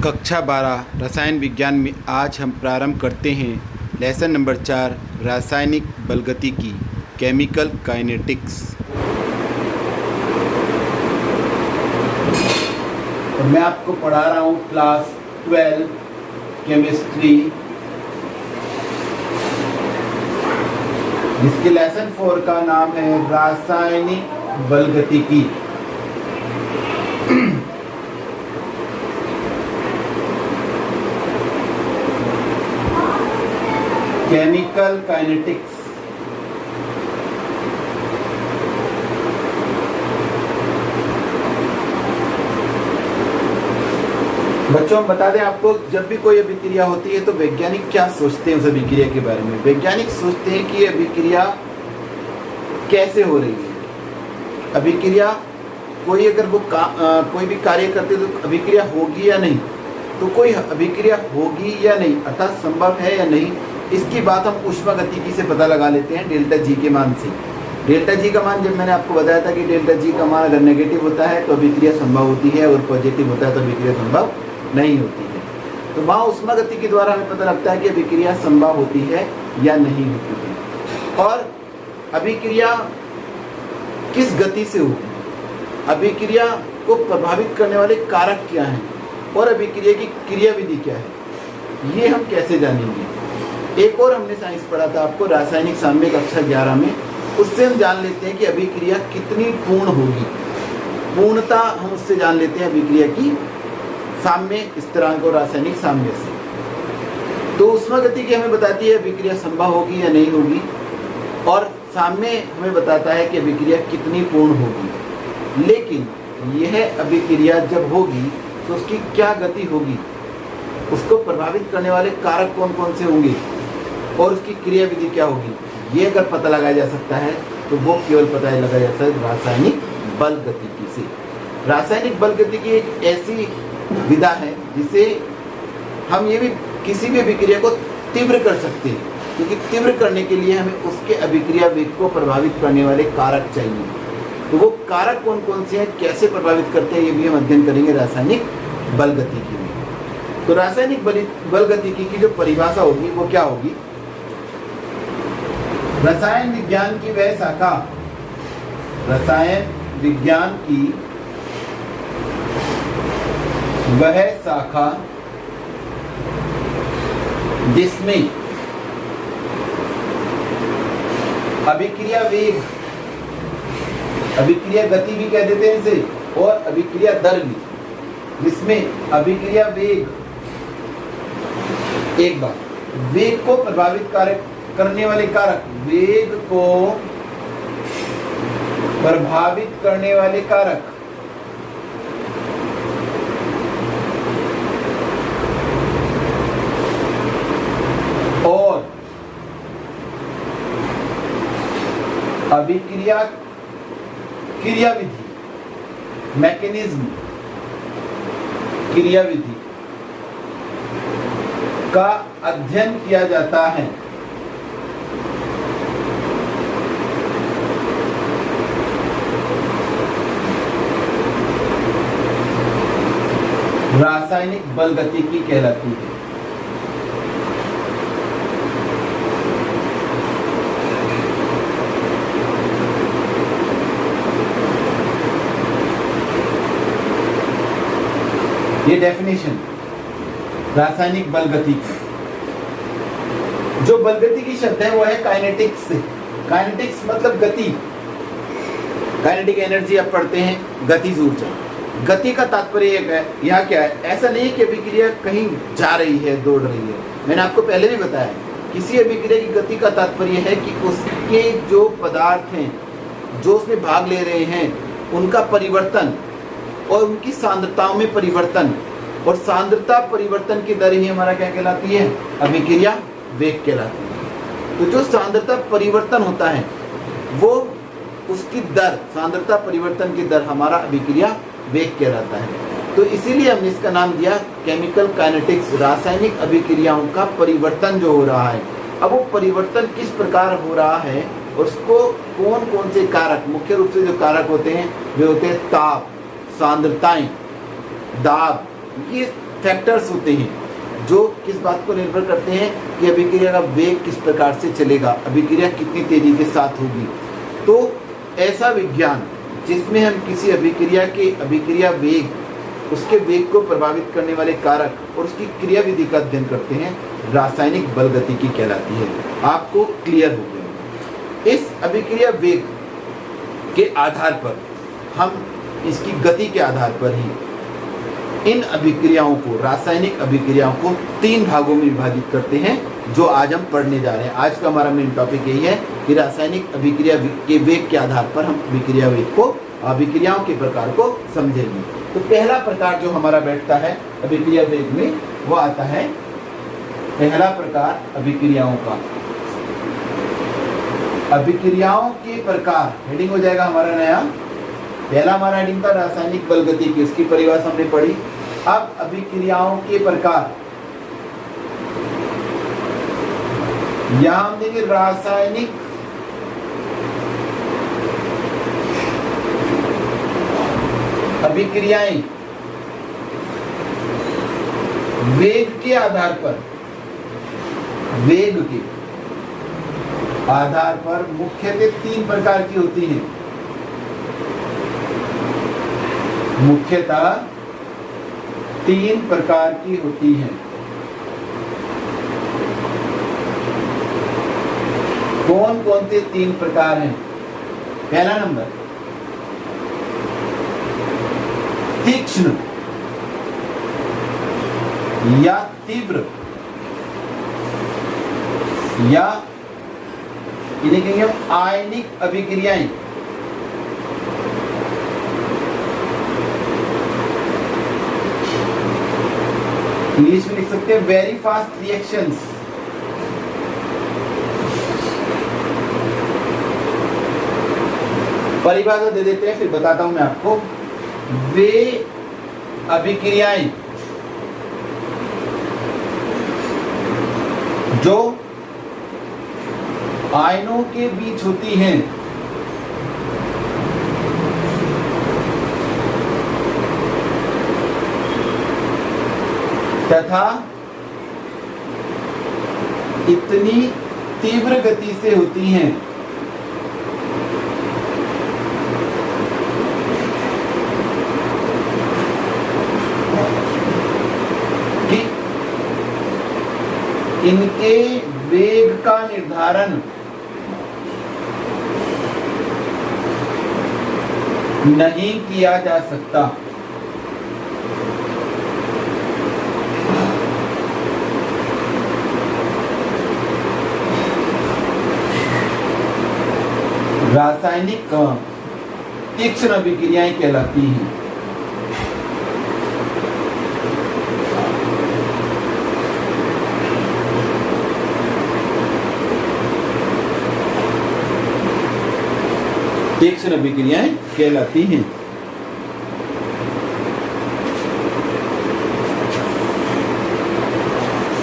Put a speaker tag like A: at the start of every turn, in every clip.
A: कक्षा 12 रसायन विज्ञान में आज हम प्रारंभ करते हैं लेसन नंबर 4 रासायनिक बलगतिकी केमिकल काइनेटिक्स। और मैं आपको पढ़ा रहा हूँ क्लास 12 केमिस्ट्री, जिसके लेसन 4 का नाम है रासायनिक बलगतिकी। Chemical kinetics. बच्चों, हम बता दें आपको, जब भी कोई अभिक्रिया होती है तो वैज्ञानिक क्या सोचते हैं उस अभिक्रिया के बारे में। वैज्ञानिक सोचते हैं कि अभिक्रिया कैसे हो रही है, अभिक्रिया कोई अगर वो कोई भी कार्य करते तो अभिक्रिया होगी या नहीं, तो कोई अभिक्रिया होगी या नहीं अर्थात संभव है या नहीं, इसकी बात हम ऊष्मागतिकी से पता लगा लेते हैं डेल्टा जी के मान से। डेल्टा जी का मान, जब मैंने आपको बताया था कि डेल्टा जी का मान अगर नेगेटिव होता है तो अभिक्रिया संभव होती है और पॉजिटिव होता है तो अभिक्रिया संभव नहीं होती है। तो वहाँ ऊष्मागतिकी द्वारा हमें पता लगता है कि अभिक्रिया संभव होती है या नहीं होती है, और अभिक्रिया किस गति से होगी, अभिक्रिया को प्रभावित करने वाले कारक क्या हैं, और अभिक्रिया की क्रियाविधि क्या है, ये हम कैसे जानेंगे। एक और हमने साइंस पढ़ा था आपको रासायनिक साम्य कक्षा 11 में, उससे हम जान लेते हैं कि अभिक्रिया कितनी पूर्ण होगी। पूर्णता हम उससे जान लेते हैं अभिक्रिया की साम्य स्थिरांक और रासायनिक साम्य से। तो ऊष्मागतिकी हमें बताती है अभिक्रिया संभव होगी या नहीं होगी, और साम्य हमें बताता है कि अभिक्रिया कितनी पूर्ण होगी। लेकिन यह अभिक्रिया जब होगी तो उसकी क्या गति होगी, उसको प्रभावित करने वाले कारक कौन कौन से होंगे, और उसकी क्रियाविधि क्या होगी, ये अगर पता लगाया जा सकता है तो वो केवल पता लगाया जा सकता है रासायनिक बलगतिकी से। रासायनिक बलगतिकी एक ऐसी विधा है जिसे हम ये भी किसी भी अभिक्रिया को तीव्र कर सकते हैं, क्योंकि तीव्र करने के लिए हमें उसके अभिक्रिया वेग को प्रभावित करने वाले कारक चाहिए। तो वो कारक कौन कौन से हैं, कैसे प्रभावित करते हैं, ये भी हम अध्ययन करेंगे रासायनिक बलगतिकी में। तो रासायनिक बलगतिकी की जो परिभाषा होगी वो क्या होगी, रसायन विज्ञान की वह शाखा, रसायन विज्ञान की वह शाखा जिसमें अभिक्रिया वेग, अभिक्रिया गति भी कह देते हैं इसे, और अभिक्रिया दर भी, जिसमें अभिक्रिया वेग, एक बार वेग को प्रभावित करने वाले कारक, वेग को प्रभावित करने वाले कारक और अभिक्रिया क्रियाविधि, मैकेनिज्म, क्रियाविधि का अध्ययन किया जाता है। रासायनिक बलगतिकी कहलाती है। ये डेफिनेशन रासायनिक बलगतिकी, जो बलगतिकी शब्द है वो है काइनेटिक्स से। काइनेटिक्स मतलब गति, काइनेटिक एनर्जी आप पढ़ते हैं, गतिज ऊर्जा। गति का तात्पर्य यहाँ क्या है, ऐसा नहीं है कि अभिक्रिया कहीं जा रही है, दौड़ रही है। मैंने आपको पहले भी बताया, किसी अभिक्रिया की गति का तात्पर्य है कि उसके जो पदार्थ हैं जो उसमें भाग ले रहे हैं उनका परिवर्तन और उनकी सांद्रताओं में परिवर्तन, और सांद्रता परिवर्तन की दर ही हमारा क्या कहलाती है, अभिक्रिया वेग कहलाती है। तो जो सांद्रता परिवर्तन होता है वो उसकी दर, सांद्रता परिवर्तन की दर हमारा अभिक्रिया वेग कहलाता है। तो इसीलिए हमने इसका नाम दिया केमिकल काइनेटिक्स, रासायनिक अभिक्रियाओं का परिवर्तन जो हो रहा है। अब वो परिवर्तन किस प्रकार हो रहा है, उसको कौन कौन से कारक, मुख्य रूप से जो कारक होते हैं वे होते हैं ताप, सांद्रताएं, दाब, ये फैक्टर्स होते हैं जो किस बात को निर्भर करते हैं कि अभिक्रिया का वेग किस प्रकार से चलेगा, अभिक्रिया कितनी तेजी के साथ होगी। तो ऐसा विज्ञान जिसमें हम किसी अभिक्रिया के अभिक्रिया वेग, उसके वेग को प्रभावित करने वाले कारक और उसकी क्रियाविधि का अध्ययन करते हैं, रासायनिक बल गतिकी कहलाती है। आपको क्लियर हो गया। इस अभिक्रिया वेग के आधार पर हम इसकी गति के आधार पर ही इन अभिक्रियाओं को, रासायनिक अभिक्रियाओं को 3 भागों में विभाजित करते हैं, जो आज हम पढ़ने जा रहे हैं। आज का हमारा मेन टॉपिक यही है कि रासायनिक अभिक्रिया के वेग के आधार पर हम अभिक्रिया वेग को, अभिक्रियाओं के प्रकार को समझेंगे। तो पहला प्रकार जो हमारा बैठता है अभिक्रिया वेग में, वो आता है पहला प्रकार अभिक्रियाओं का। अभिक्रियाओं के प्रकार हेडिंग हो जाएगा हमारा नया। पहला हमारा हेडिंग था रासायनिक बल गतिकी, उसकी परिभाषा हमने पढ़ी। अब अभिक्रियाओं के प्रकार, यहां हम देखें रासायनिक अभिक्रियाएं वेग के आधार पर, वेग के आधार पर मुख्यतः 3 प्रकार की होती हैं। मुख्यतः 3 प्रकार की होती हैं। कौन कौन से 3 प्रकार हैं? पहला नंबर तीक्ष्ण या तीव्र, या इन्हें कहेंगे हम आयनिक अभिक्रियाएं। इंग्लिश में लिख सकते हैं वेरी फास्ट रिएक्शंस। परिभाषा दे देते हैं, फिर बताता हूं मैं आपको। वे अभिक्रियाएं जो आयनों के बीच होती हैं, तथा इतनी तीव्र गति से होती हैं कि इनके वेग का निर्धारण नहीं किया जा सकता। रासायनिक तीक्ष्ण अभिक्रियाएं कहलाती हैं। तीक्ष्ण अभिक्रियाएं कहलाती हैं।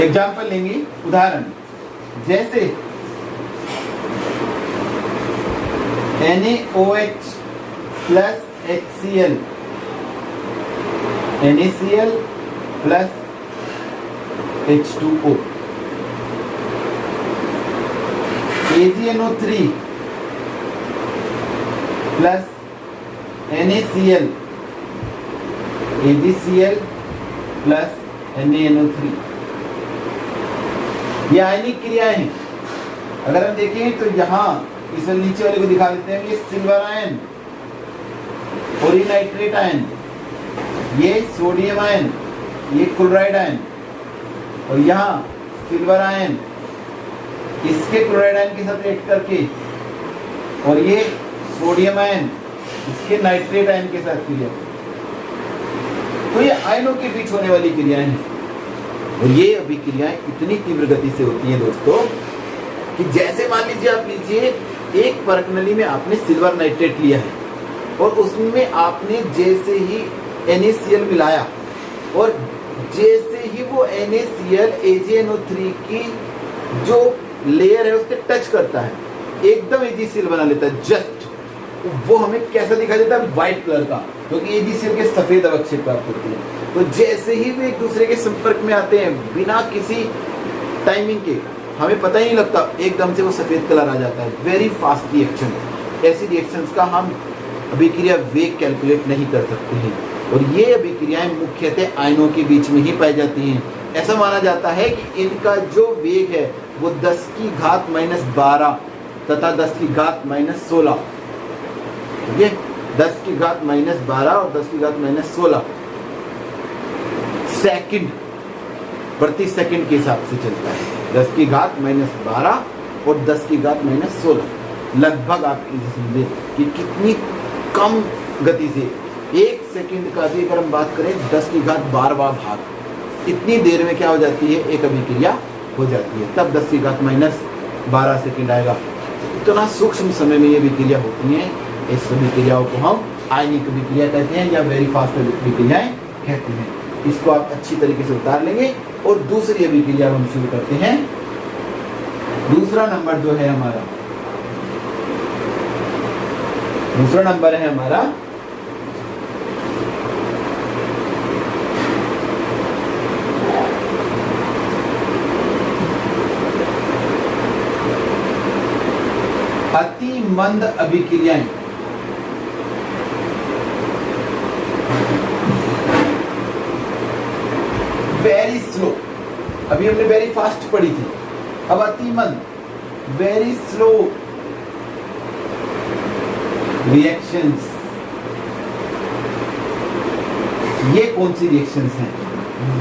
A: एग्जाम्पल लेंगे, उदाहरण जैसे NaOH plus HCl, NaCl plus H2O, AgNO3 plus NaCl, AgCl plus NaNO3। ये आयनिक क्रियाएं हैं। अगर हम देखें तो यहाँ इस नीचे वाले को दिखा देते हैं, ये सिल्वर आयन, ओरिनाइट्रेट आयन, ये सोडियम आयन, ये क्लोराइड आयन, और यहाँ सिल्वर आयन इसके क्लोराइड आयन के साथ रिएक्ट करके, और ये सोडियम आयन इसके नाइट्रेट आयन के साथ क्रिया। तो ये आयनों के बीच होने वाली क्रियाएं हैं, और ये अभिक्रियाएं इतनी तीव्र गति से होती हैं दोस्तों कि जैसे मान लीजिए, आप लीजिए एक परखनली में आपने सिल्वर नाइट्रेट लिया है और उसमें आपने जैसे ही NaCl मिलाया और जैसे ही वो NaCl AgNO3 की जो लेयर है उसके टच करता है, एकदम AgCl बना लेता है जस्ट। वो हमें कैसा दिखाई देता है? व्हाइट कलर का, क्योंकि AgCl के सफेद अवक्षेप प्राप्त होते हैं। तो जैसे ही वे एक दूसरे के संपर्क में आते हैं, बिना किसी टाइमिंग के, हमें पता ही नहीं लगता, एकदम से वो सफेद कलर आ जाता है। Very fast reaction. ऐसी रिएक्शंस का हम अभिक्रिया वेग कैलकुलेट नहीं कर सकते हैं, और ये अभिक्रियाएं मुख्यतः आयनों के बीच में ही पाई जाती हैं। ऐसा माना जाता है कि इनका जो वेग है वो 10 की घात -12 तथा 10 की घात -16, ठीक है, 10 की घात -12 और 10 की घात -16 सेकंड प्रति सेकंड के हिसाब से चलता है। 10 की घात -12 और 10 की घात -16, लगभग आप समझे कि कितनी कम गति से, 1 सेकंड का भी अगर हम बात करें 10 की घात 12वां भाग, इतनी देर में क्या हो जाती है, एक अभिक्रिया हो जाती है। तब 10 की घात -12 सेकंड आएगा। इतना सूक्ष्म समय में ये अभिक्रिया होती हैं। इस अभिक्रियाओं को हम आयनिक अभिक्रिया कहते हैं या वेरी फास्ट अभिक्रियाएं कहते हैं। इसको आप अच्छी तरीके से उतार लेंगे और दूसरी अभिक्रिया हम शुरू करते हैं। दूसरा नंबर जो है हमारा, दूसरा नंबर है हमारा अति मंद अभिक्रियाएं। वेरी स्लो, अभी हमने वेरी फास्ट पढ़ी थी, अब अति मंद, वेरी स्लो रिएक्शंस। ये कौन सी रिएक्शंस हैं?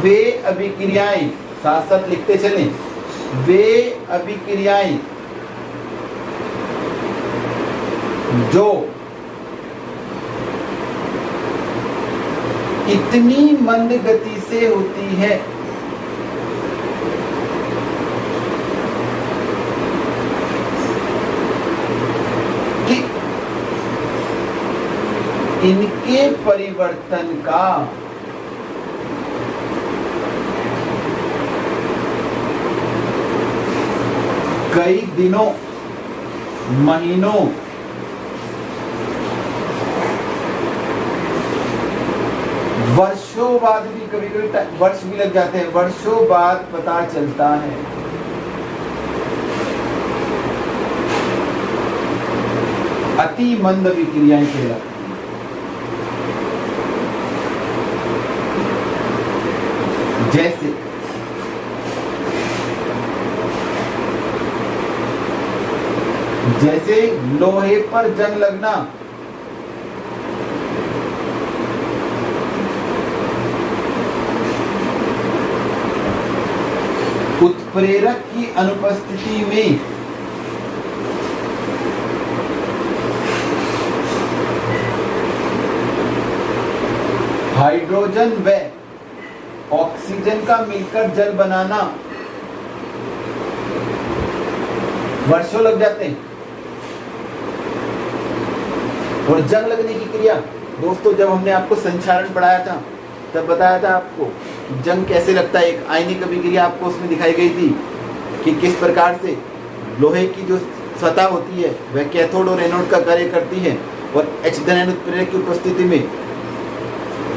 A: वे अभिक्रियाएं, साथ साथ लिखते चलें, वे अभिक्रियाएं जो इतनी मंद गति से होती है कि इनके परिवर्तन का कई दिनों, महीनों, वर्षों बाद भी, कभी कभी वर्ष भी लग जाते हैं, वर्षों बाद पता चलता है। अति मंद अभिक्रियाएं कहलाती हैं। जैसे जैसे लोहे पर जंग लगना, उत्प्रेरक की अनुपस्थिति में हाइड्रोजन व ऑक्सीजन का मिलकर जल बनाना, वर्षों लग जाते हैं। और जंग लगने की क्रिया, दोस्तों जब हमने आपको संचारण पढ़ाया था तब बताया था आपको जंग कैसे लगता है। एक आयनिक अभिक्रिया आपको उसमें दिखाई गई थी कि किस प्रकार से लोहे की जो सतह होती है वह कैथोड और एनोड का कार्य करती है, और H धन उत्प्रेरक की उपस्थिति में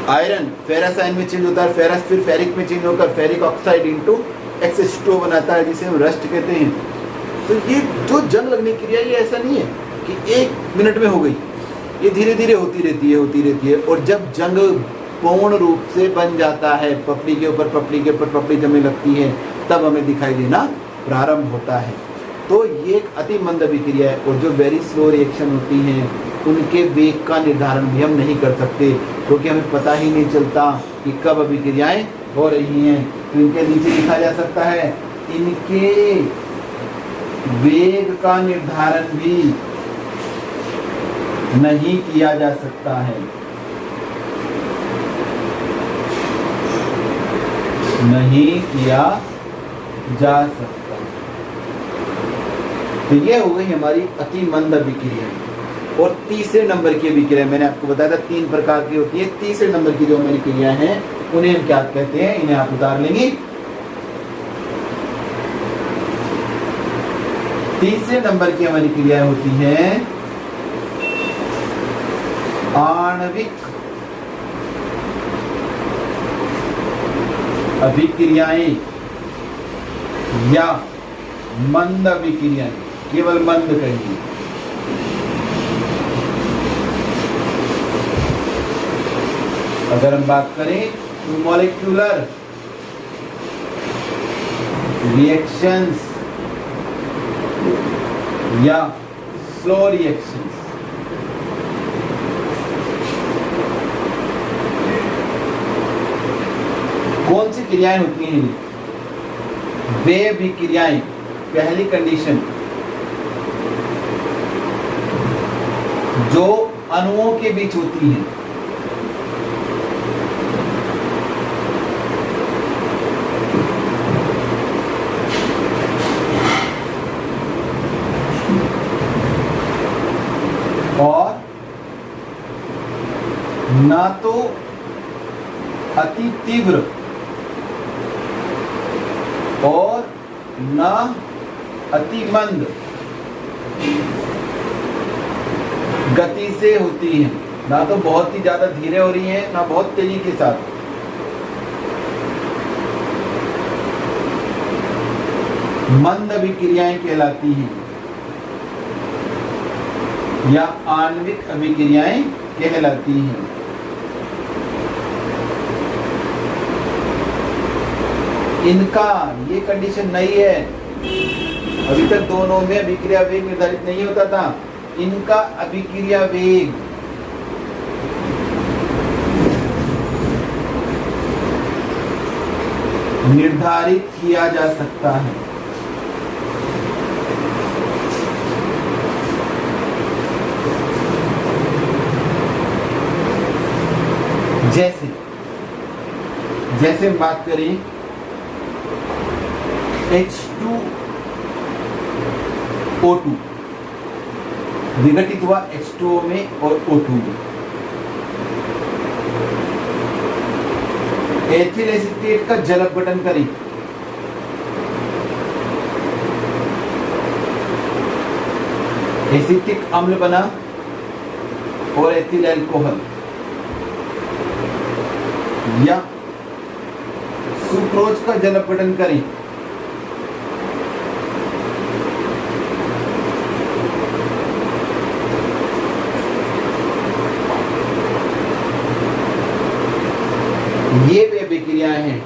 A: आयरन फेरस आयन में चेंज होता है, फेरस फिर फेरिक में चेंज होकर फेरिक ऑक्साइड इंटू X2 बनाता है, जिसे हम रस्ट कहते हैं। तो ये जो जंग लगने की क्रिया, ये ऐसा नहीं है कि 1 मिनट में हो गई, ये धीरे धीरे होती रहती है। और जब जंग पूर्ण रूप से बन जाता है, पपड़ी के ऊपर पपड़ी जमने लगती है, तब हमें दिखाई देना प्रारंभ होता है। तो ये एक अति मंद अभिक्रिया है। और जो वेरी स्लो रिएक्शन होती हैं उनके वेग का निर्धारण भी हम नहीं कर सकते, क्योंकि हमें पता ही नहीं चलता कि कब अभिक्रियाएं हो रही हैं। तो इनके नीचे लिखा जा सकता है, इनके वेग का निर्धारण भी नहीं किया जा सकता है, नहीं किया जा सकता। तो ये हो गई हमारी अति मंद अभिक्रिया। और तीसरे नंबर की अभिक्रिया, मैंने आपको बताया था 3 प्रकार की होती है। तीसरे नंबर की जो हमारी क्रिया है उन्हें हम क्या कहते हैं, इन्हें आप उतार लेंगे। तीसरे नंबर की हमारी क्रिया होती है आणविक अभिक्रियाएं या मंद अभिक्रियाएं, केवल मंद कहेंगे। अगर हम बात करें तो मॉलिक्यूलर रिएक्शंस या स्लो रिएक्शंस, कौन सी क्रियाएं होती हैं? वे अभिक्रियाएं, पहली कंडीशन, जो अणुओं के बीच होती हैं। और ना तो अति तीव्र और ना अति मंद गति से होती हैं, ना तो बहुत ही ज्यादा धीरे हो रही हैं, ना बहुत तेजी के साथ। मंद अभिक्रियाएं कहलाती हैं या आणविक अभिक्रियाएं कहलाती हैं। इनका ये कंडीशन नहीं है, अभी तक दोनों में अभिक्रिया वेग निर्धारित नहीं होता था। इनका अभिक्रिया वेग निर्धारित किया जा सकता है। जैसे बात करें H2O2 विघटित हुआ H2O में और O2 में। एथिल एसीटेट का जल अपघटन करें, एसिटिक अम्ल बना और एथिल अल्कोहल, या सुक्रोज का जल अपघटन करें, ये वे अभिक्रियाएं हैं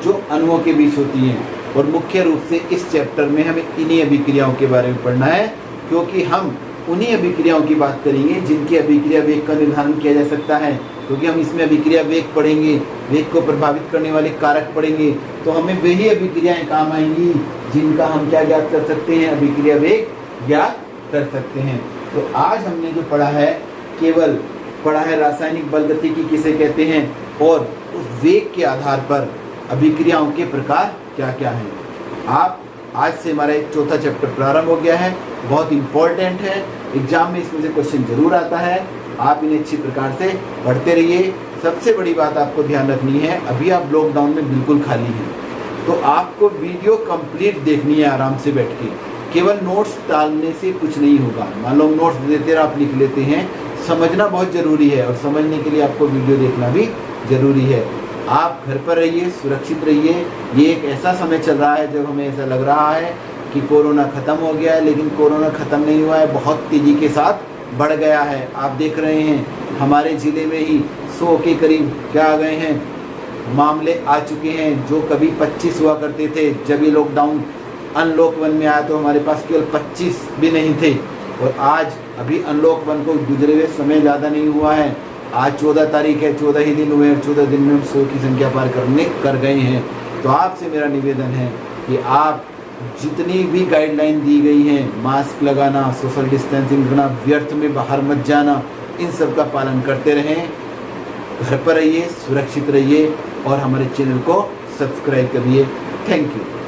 A: जो अणुओं के बीच होती हैं। और मुख्य रूप से इस चैप्टर में हमें इन्हीं अभिक्रियाओं के बारे में पढ़ना है, क्योंकि हम उन्हीं अभिक्रियाओं की बात करेंगे जिनके अभिक्रिया वेग का निर्धारण किया जा सकता है। क्योंकि हम इसमें अभिक्रिया वेग पढ़ेंगे, वेग को प्रभावित करने वाले कारक पढ़ेंगे, तो हमें वही अभिक्रियाएं काम आएंगी जिनका हम क्या ज्ञात कर सकते हैं, अभिक्रिया वेग ज्ञात कर सकते हैं। तो आज हमने जो पढ़ा है, केवल पढ़ा है रासायनिक बल गतिकी किसे कहते हैं और उस वेग के आधार पर अभिक्रियाओं के प्रकार क्या क्या हैं। आप आज से हमारा एक चौथा चैप्टर प्रारंभ हो गया है, बहुत इंपॉर्टेंट है, एग्जाम में इसमें से क्वेश्चन जरूर आता है। आप इन्हें अच्छी प्रकार से पढ़ते रहिए। सबसे बड़ी बात आपको ध्यान रखनी है, अभी आप लॉकडाउन में बिल्कुल खाली हैं, तो आपको वीडियो कंप्लीट देखनी है आराम से बैठ के। केवल नोट्स डालने से कुछ नहीं होगा। मान लो नोट्स देते आप लिख लेते हैं, समझना बहुत ज़रूरी है और समझने के लिए आपको वीडियो देखना भी ज़रूरी है। आप घर पर रहिए, सुरक्षित रहिए। ये एक ऐसा समय चल रहा है जब हमें ऐसा लग रहा है कि कोरोना ख़त्म हो गया है, लेकिन कोरोना ख़त्म नहीं हुआ है, बहुत तेज़ी के साथ बढ़ गया है। आप देख रहे हैं हमारे ज़िले में ही 100 के करीब क्या आ गए हैं, मामले आ चुके हैं, जो कभी 25 हुआ करते थे। जब ये लॉकडाउन अनलॉक 1 में आया तो हमारे पास केवल 25 भी नहीं थे, और आज अभी अनलॉक 1 को गुजरे हुए समय ज़्यादा नहीं हुआ है। आज 14 तारीख है, 14 ही दिन हुए और 14 दिन में 100 की संख्या पार कर गए हैं। तो आपसे मेरा निवेदन है कि आप जितनी भी गाइडलाइन दी गई हैं, मास्क लगाना, सोशल डिस्टेंसिंग रखना, व्यर्थ में बाहर मत जाना, इन सब का पालन करते रहें। घर पर रहिए, सुरक्षित रहिए और हमारे चैनल को सब्सक्राइब करिए। Thank you.